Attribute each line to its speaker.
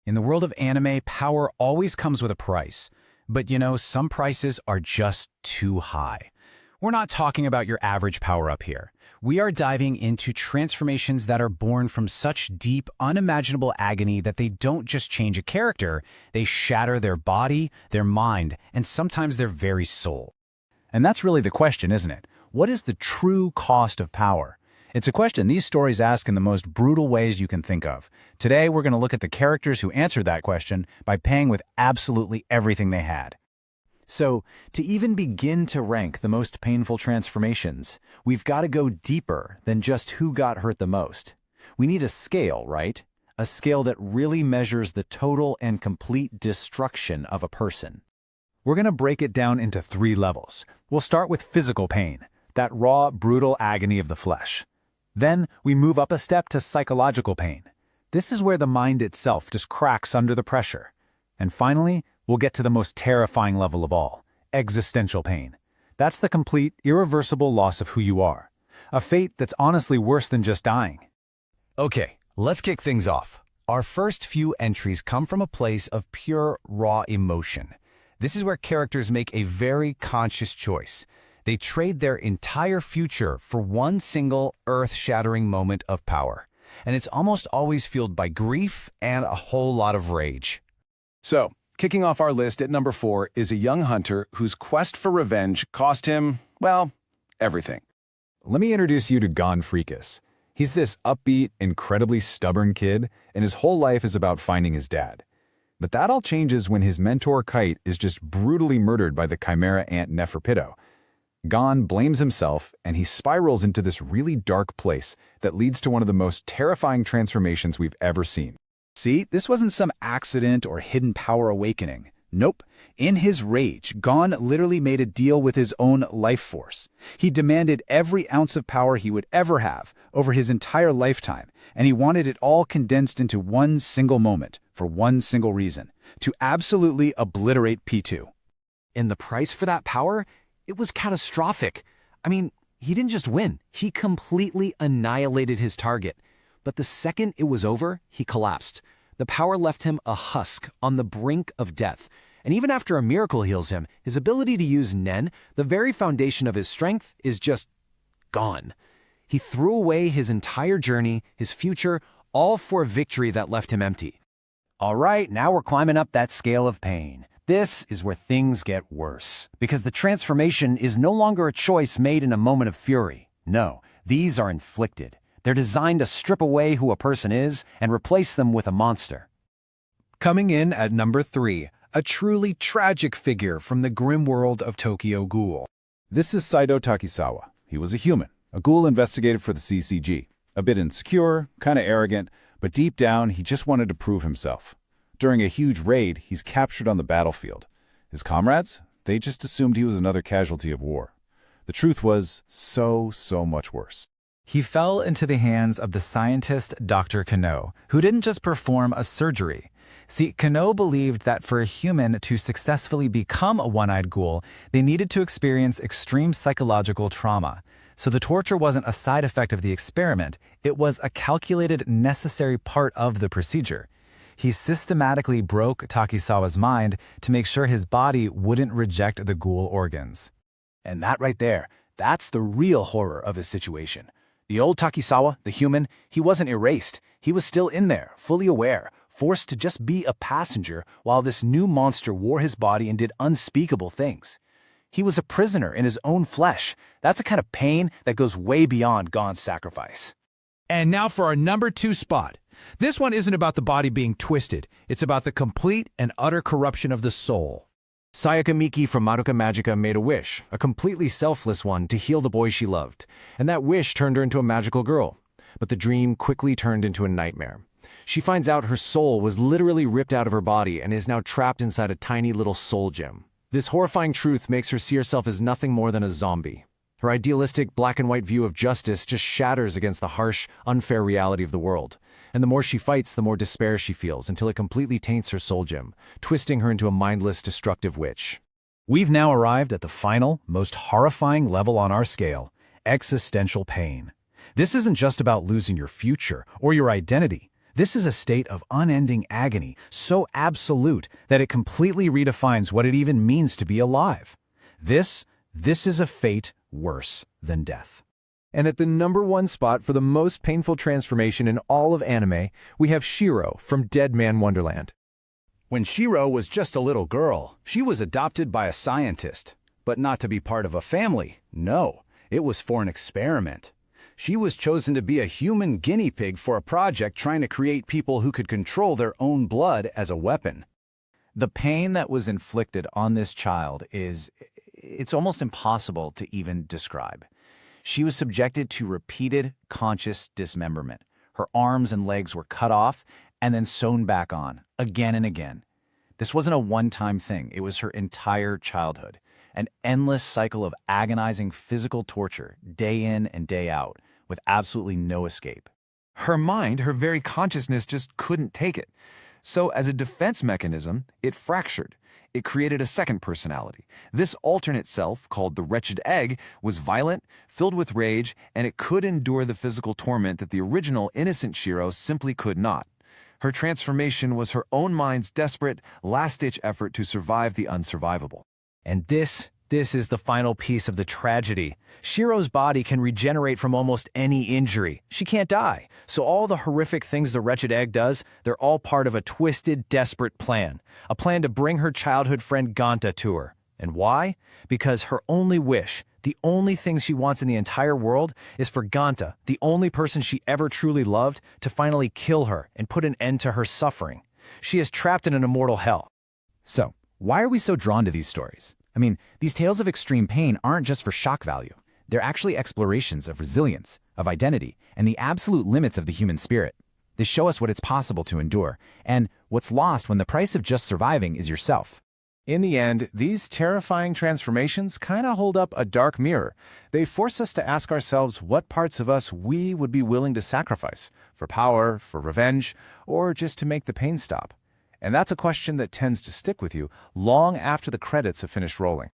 Speaker 1: In the world of anime, power always comes with a price. But some prices are just too high. We're not talking about your average power-up here. We are diving into transformations that are born from such deep, unimaginable agony that they don't just change a character, they shatter their body, their mind, and sometimes their very soul. And that's really the question, isn't it? What is the true cost of power? It's a question these stories ask in the most brutal ways you can think of. Today, we're going to look at the characters who answered that question by paying with absolutely everything they had. So, to even begin to rank the most painful transformations, we've got to go deeper than just who got hurt the most. We need a scale, right? A scale that really measures the total and complete destruction of a person. We're going to break it down into 3 levels. We'll start with physical pain, that raw, brutal agony of the flesh. Then, we move up a step to psychological pain. This is where the mind itself just cracks under the pressure. And finally, we'll get to the most terrifying level of all, existential pain. That's the complete, irreversible loss of who you are. A fate that's honestly worse than just dying. Okay, let's kick things off. Our first few entries come from a place of pure, raw emotion. This is where characters make a very conscious choice. They trade their entire future for one single, earth-shattering moment of power. And it's almost always fueled by grief and a whole lot of rage.
Speaker 2: So, kicking off our list at number 4 is a young hunter whose quest for revenge cost him, well, everything.
Speaker 3: Let me introduce you to Gon Freakus. He's this upbeat, incredibly stubborn kid, and his whole life is about finding his dad. But that all changes when his mentor Kite is just brutally murdered by the chimera ant Neferpitou. Gon blames himself, and he spirals into this really dark place that leads to one of the most terrifying transformations we've ever seen.
Speaker 1: See, this wasn't some accident or hidden power awakening. Nope. In his rage, Gon literally made a deal with his own life force. He demanded every ounce of power he would ever have over his entire lifetime, and he wanted it all condensed into one single moment for one single reason: to absolutely obliterate P2.
Speaker 4: And the price for that power? It was catastrophic. I mean, he didn't just win, he completely annihilated his target. But the second it was over, he collapsed. The power left him a husk on the brink of death. And even after a miracle heals him, his ability to use Nen, the very foundation of his strength, is just gone. He threw away his entire journey, his future, all for a victory that left him empty.
Speaker 1: All right, now we're climbing up that scale of pain. This is where things get worse, because the transformation is no longer a choice made in a moment of fury. No, these are inflicted. They're designed to strip away who a person is and replace them with a monster.
Speaker 5: Coming in at number 3, a truly tragic figure from the grim world of Tokyo Ghoul.
Speaker 3: This is Saido Takisawa. He was a human, a ghoul investigator for the CCG. A bit insecure, kind of arrogant, but deep down he just wanted to prove himself. During a huge raid, he's captured on the battlefield. His comrades? They just assumed he was another casualty of war. The truth was so much worse.
Speaker 6: He fell into the hands of the scientist Dr. Kano, who didn't just perform a surgery. See, Kano believed that for a human to successfully become a one-eyed ghoul, they needed to experience extreme psychological trauma. So the torture wasn't a side effect of the experiment, it was a calculated, necessary part of the procedure. He systematically broke Takisawa's mind to make sure his body wouldn't reject the ghoul organs.
Speaker 1: And that right there, that's the real horror of his situation. The old Takisawa, the human, he wasn't erased. He was still in there, fully aware, forced to just be a passenger while this new monster wore his body and did unspeakable things. He was a prisoner in his own flesh. That's a kind of pain that goes way beyond Gon's sacrifice.
Speaker 5: And now for our number 2 spot. This one isn't about the body being twisted. It's about the complete and utter corruption of the soul.
Speaker 4: Sayaka Miki from Madoka Magica made a wish, a completely selfless one, to heal the boy she loved. And that wish turned her into a magical girl. But the dream quickly turned into a nightmare. She finds out her soul was literally ripped out of her body and is now trapped inside a tiny little soul gem. This horrifying truth makes her see herself as nothing more than a zombie. Her idealistic black and white view of justice just shatters against the harsh, unfair reality of the world. And the more she fights, the more despair she feels, until it completely taints her soul gem, twisting her into a mindless, destructive witch.
Speaker 1: We've now arrived at the final, most horrifying level on our scale: existential pain. This isn't just about losing your future or your identity. This is a state of unending agony, so absolute that it completely redefines what it even means to be alive. This is a fate worse than death.
Speaker 4: And at the #1 spot for the most painful transformation in all of anime, we have Shiro from Dead Man Wonderland.
Speaker 1: When Shiro was just a little girl, she was adopted by a scientist. But not to be part of a family, no. It was for an experiment. She was chosen to be a human guinea pig for a project trying to create people who could control their own blood as a weapon.
Speaker 6: The pain that was inflicted on this child it's almost impossible to even describe. She was subjected to repeated conscious dismemberment. Her arms and legs were cut off and then sewn back on, again and again. This wasn't a one-time thing. It was her entire childhood. An endless cycle of agonizing physical torture, day in and day out, with absolutely no escape.
Speaker 3: Her mind, her very consciousness just couldn't take it. So as a defense mechanism, it fractured. It created a second personality. This alternate self, called the Wretched Egg, was violent, filled with rage, and it could endure the physical torment that the original innocent Shiro simply could not. Her transformation was her own mind's desperate, last-ditch effort to survive the unsurvivable.
Speaker 4: And this is the final piece of the tragedy. Shiro's body can regenerate from almost any injury. She can't die. So all the horrific things the Wretched Egg does, they're all part of a twisted, desperate plan. A plan to bring her childhood friend Ganta to her. And why? Because her only wish, the only thing she wants in the entire world, is for Ganta, the only person she ever truly loved, to finally kill her and put an end to her suffering. She is trapped in an immortal hell.
Speaker 6: So, why are we so drawn to these stories? I mean, these tales of extreme pain aren't just for shock value. They're actually explorations of resilience, of identity, and the absolute limits of the human spirit. They show us what it's possible to endure, and what's lost when the price of just surviving is yourself.
Speaker 2: In the end, these terrifying transformations kind of hold up a dark mirror. They force us to ask ourselves what parts of us we would be willing to sacrifice, for power, for revenge, or just to make the pain stop. And that's a question that tends to stick with you long after the credits have finished rolling.